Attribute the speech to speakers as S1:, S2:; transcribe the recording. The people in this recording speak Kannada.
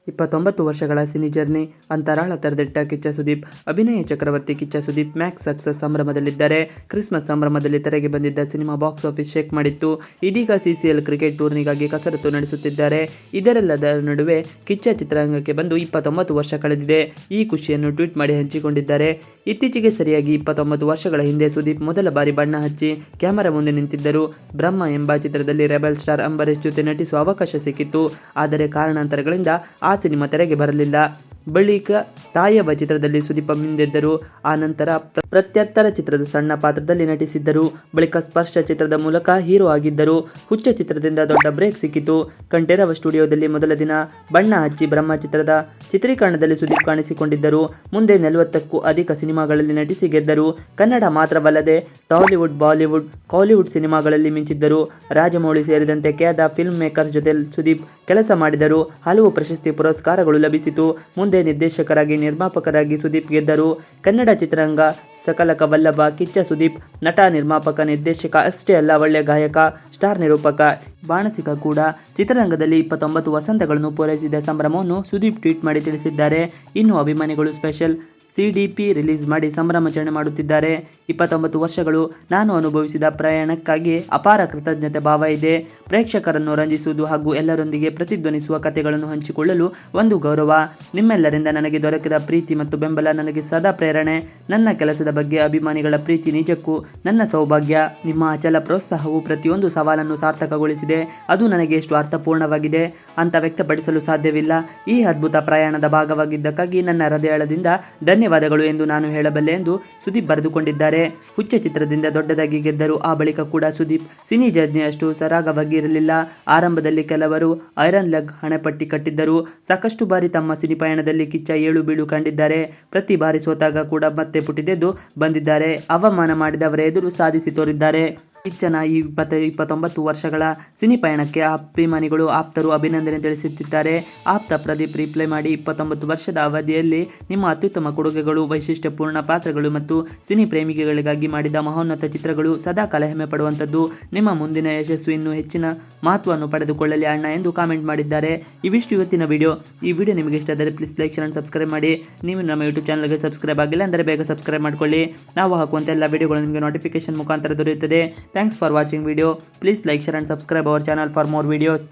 S1: 29 ವರ್ಷಗಳ ಸಿನಿ ಜರ್ನಿ, ಅಂತರಾಳ ತೆರೆದಿಟ್ಟ ಕಿಚ್ಚ ಸುದೀಪ್. ಅಭಿನಯ ಚಕ್ರವರ್ತಿ ಕಿಚ್ಚ ಸುದೀಪ್ ಮ್ಯಾಕ್ಸ್ ಸಕ್ಸಸ್ ಸಂಭ್ರಮದಲ್ಲಿದ್ದಾರೆ. ಕ್ರಿಸ್ಮಸ್ ಸಂಭ್ರಮದಲ್ಲಿ ತೆರೆಗೆ ಬಂದಿದ್ದ ಸಿನಿಮಾ ಬಾಕ್ಸ್ ಆಫೀಸ್ ಶೇಕ್ ಮಾಡಿತ್ತು. ಇದೀಗ ಸಿಸಿಎಲ್ ಕ್ರಿಕೆಟ್ ಟೂರ್ನಿಗಾಗಿ ಕಸರತ್ತು ನಡೆಸುತ್ತಿದ್ದಾರೆ. ಇದರೆಲ್ಲದರ ನಡುವೆ ಕಿಚ್ಚ ಚಿತ್ರರಂಗಕ್ಕೆ ಬಂದು 29 ವರ್ಷ ಕಳೆದಿದೆ. ಈ ಖುಷಿಯನ್ನು ಟ್ವೀಟ್ ಮಾಡಿ ಹಂಚಿಕೊಂಡಿದ್ದಾರೆ. ಇತ್ತೀಚೆಗೆ ಸರಿಯಾಗಿ 29 ವರ್ಷಗಳ ಹಿಂದೆ ಸುದೀಪ್ ಮೊದಲ ಬಾರಿ ಬಣ್ಣ ಹಚ್ಚಿ ಕ್ಯಾಮೆರಾ ಮುಂದೆ ನಿಂತಿದ್ದರು. ಬ್ರಹ್ಮ ಎಂಬ ಚಿತ್ರದಲ್ಲಿ ರೆಬೆಲ್ ಸ್ಟಾರ್ ಅಂಬರೀಶ್ ಜೊತೆ ನಟಿಸುವ ಅವಕಾಶ ಸಿಕ್ಕಿತ್ತು. ಆದರೆ ಕಾರಣಾಂತರಗಳಿಂದ ಆ ಸಿನಿಮಾ ತೆರೆಗೆ ಬರಲಿಲ್ಲ. ಬಳಿಕ ತಾಯವ್ವ ಚಿತ್ರದಲ್ಲಿ ಸುದೀಪ್ ಮಿಂದೆದ್ದರು. ಆ ನಂತರ ಪ್ರತ್ಯರ್ಥರ ಚಿತ್ರದ ಸಣ್ಣ ಪಾತ್ರದಲ್ಲಿ ನಟಿಸಿದ್ದರು. ಬಳಿಕ ಸ್ಪರ್ಶ ಚಿತ್ರದ ಮೂಲಕ ಹೀರೋ ಆಗಿದ್ದರು. ಹುಚ್ಚ ಚಿತ್ರದಿಂದ ದೊಡ್ಡ ಬ್ರೇಕ್ ಸಿಕ್ಕಿತು. ಕಂಠೀರವ ಸ್ಟುಡಿಯೋದಲ್ಲಿ ಮೊದಲ ದಿನ ಬಣ್ಣ ಹಚ್ಚಿ ಬ್ರಹ್ಮ ಚಿತ್ರದ ಚಿತ್ರೀಕರಣದಲ್ಲಿ ಸುದೀಪ್ ಕಾಣಿಸಿಕೊಂಡಿದ್ದರು. ಮುಂದೆ 40ಕ್ಕೂ ಅಧಿಕ ಸಿನಿಮಾಗಳಲ್ಲಿ ನಟಿಸಿ ಗೆದ್ದರು. ಕನ್ನಡ ಮಾತ್ರವಲ್ಲದೆ ಟಾಲಿವುಡ್, ಬಾಲಿವುಡ್, ಕಾಲಿವುಡ್ ಸಿನಿಮಾಗಳಲ್ಲಿ ಮಿಂಚಿದ್ದರು. ರಾಜಮೌಳಿ ಸೇರಿದಂತೆ ಖ್ಯಾತ ಫಿಲ್ಮ್ ಮೇಕರ್ಸ್ ಜೊತೆ ಸುದೀಪ್ ಕೆಲಸ ಮಾಡಿದರು. ಹಲವು ಪ್ರಶಸ್ತಿ ಪುರಸ್ಕಾರಗಳು ಲಭಿಸಿತು. ಮುಂದೆ ನಿರ್ದೇಶಕರಾಗಿ, ನಿರ್ಮಾಪಕರಾಗಿ ಸುದೀಪ್ ಗೆದ್ದರು. ಕನ್ನಡ ಚಿತ್ರರಂಗ ಸಕಲಕ ವಲ್ಲಭ ಕಿಚ್ಚ ಸುದೀಪ್ ನಟ, ನಿರ್ಮಾಪಕ, ನಿರ್ದೇಶಕ ಅಷ್ಟೇ ಅಲ್ಲ, ಒಳ್ಳೆಯ ಗಾಯಕ, ಸ್ಟಾರ್ ನಿರೂಪಕ, ಬಾಣಸಿಗ ಕೂಡ. ಚಿತ್ರರಂಗದಲ್ಲಿ 29 ವಸಂತಗಳನ್ನು ಪೂರೈಸಿದ ಸಂಭ್ರಮವನ್ನು ಸುದೀಪ್ ಟ್ವೀಟ್ ಮಾಡಿ ತಿಳಿಸಿದ್ದಾರೆ. ಇನ್ನು ಅಭಿಮಾನಿಗಳು ಸ್ಪೆಷಲ್ ಸಿಡಿಪಿ ರಿಲೀಸ್ ಮಾಡಿ ಸಂಭ್ರಮಾಚರಣೆ ಮಾಡುತ್ತಿದ್ದಾರೆ. 29 ವರ್ಷಗಳು ನಾನು ಅನುಭವಿಸಿದ ಪ್ರಯಾಣಕ್ಕಾಗಿ ಅಪಾರ ಕೃತಜ್ಞತೆ ಭಾವ ಇದೆ. ಪ್ರೇಕ್ಷಕರನ್ನು ರಂಜಿಸುವುದು ಹಾಗೂ ಎಲ್ಲರೊಂದಿಗೆ ಪ್ರತಿಧ್ವನಿಸುವ ಕಥೆಗಳನ್ನು ಹಂಚಿಕೊಳ್ಳಲು ಒಂದು ಗೌರವ. ನಿಮ್ಮೆಲ್ಲರಿಂದ ನನಗೆ ದೊರಕಿದ ಪ್ರೀತಿ ಮತ್ತು ಬೆಂಬಲ ನನಗೆ ಸದಾ ಪ್ರೇರಣೆ. ನನ್ನ ಕೆಲಸದ ಬಗ್ಗೆ ಅಭಿಮಾನಿಗಳ ಪ್ರೀತಿ ನಿಜಕ್ಕೂ ನನ್ನ ಸೌಭಾಗ್ಯ. ನಿಮ್ಮ ಅಚಲ ಪ್ರೋತ್ಸಾಹವು ಪ್ರತಿಯೊಂದು ಸವಾಲನ್ನು ಸಾರ್ಥಕಗೊಳಿಸಿದೆ. ಅದು ನನಗೆ ಎಷ್ಟು ಅರ್ಥಪೂರ್ಣವಾಗಿದೆ ಅಂತ ವ್ಯಕ್ತಪಡಿಸಲು ಸಾಧ್ಯವಿಲ್ಲ. ಈ ಅದ್ಭುತ ಪ್ರಯಾಣದ ಭಾಗವಾಗಿದ್ದಕ್ಕಾಗಿ ನನ್ನ ಹೃದಯದಿಂದ ಧನ್ಯವಾದಗಳು ಎಂದು ನಾನು ಹೇಳಬಲ್ಲೆ ಎಂದು ಸುದೀಪ್ ಬರೆದುಕೊಂಡಿದ್ದಾರೆ. ಹುಚ್ಚ ಚಿತ್ರದಿಂದ ದೊಡ್ಡದಾಗಿ ಗೆದ್ದರು. ಆ ಬಳಿಕ ಕೂಡ ಸುದೀಪ್ ಸಿನಿ ಜರ್ನಿ ಅಷ್ಟು ಸರಾಗವಾಗಿ ಇರಲಿಲ್ಲ. ಆರಂಭದಲ್ಲಿ ಕೆಲವರು ಐರನ್ ಲೆಗ್ ಹಣೆಪಟ್ಟಿ ಕಟ್ಟಿದ್ದರು. ಸಾಕಷ್ಟು ಬಾರಿ ತಮ್ಮ ಸಿನಿ ಪಯಣದಲ್ಲಿ ಕಿಚ್ಚ ಏಳು ಬೀಳು ಕಂಡಿದ್ದಾರೆ. ಪ್ರತಿ ಬಾರಿ ಸೋತಾಗ ಕೂಡ ಮತ್ತೆ ಪುಟಿದೆದ್ದು ಬಂದಿದ್ದಾರೆ. ಅವಮಾನ ಮಾಡಿದವರ ಎದುರು ಸಾಧಿಸಿ ತೋರಿದ್ದಾರೆ. ಕಿಚ್ಚನ ಈ 29 ವರ್ಷಗಳ ಸಿನಿ ಪಯಣಕ್ಕೆ ಅಭಿಮಾನಿಗಳು, ಆಪ್ತರು ಅಭಿನಂದನೆ ತಿಳಿಸುತ್ತಿದ್ದಾರೆ. ಆಪ್ತ ಪ್ರದೀಪ್ ರಿಪ್ಲೈ ಮಾಡಿ, 29 ವರ್ಷದ ಅವಧಿಯಲ್ಲಿ ನಿಮ್ಮ ಅತ್ಯುತ್ತಮ ಕೊಡುಗೆಗಳು, ವೈಶಿಷ್ಟ್ಯಪೂರ್ಣ ಪಾತ್ರಗಳು ಮತ್ತು ಸಿನಿ ಪ್ರೇಮಿಗಳಿಗಾಗಿ ಮಾಡಿದ ಮಹೋನ್ನತ ಚಿತ್ರಗಳು ಸದಾಕಾಲ ಹೆಮ್ಮೆ ಪಡುವಂಥದ್ದು. ನಿಮ್ಮ ಮುಂದಿನ ಯಶಸ್ಸು ಇನ್ನೂ ಹೆಚ್ಚಿನ ಮಹತ್ವವನ್ನು ಪಡೆದುಕೊಳ್ಳಲಿ ಅಣ್ಣ ಎಂದು ಕಾಮೆಂಟ್ ಮಾಡಿದ್ದಾರೆ. ಇವಿಷ್ಟು ಇವತ್ತಿನ ವಿಡಿಯೋ. ಈ ವಿಡಿಯೋ ನಿಮಗೆ ಇಷ್ಟ ಆದರೆ please like, share and subscribe ಮಾಡಿ. ನೀವು ನಮ್ಮ ಯೂಟ್ಯೂಬ್ ಚಾನಲ್ಗೆ ಸಬ್ಸ್ಕ್ರೈಬ್ ಆಗಿಲ್ಲ ಅಂದರೆ ಬೇಗ ಸಬ್ಸ್ಕ್ರೈಬ್ ಮಾಡಿಕೊಳ್ಳಿ. ನಾವು ಹಾಕುವಂಥ ಎಲ್ಲ ವಿಡಿಯೋಗಳು ನಿಮಗೆ ನೋಟಿಫಿಕೇಶನ್ ಮುಖಾಂತರ ದೊರೆಯುತ್ತದೆ. Thanks for watching video. Please like, share and subscribe our channel for more videos.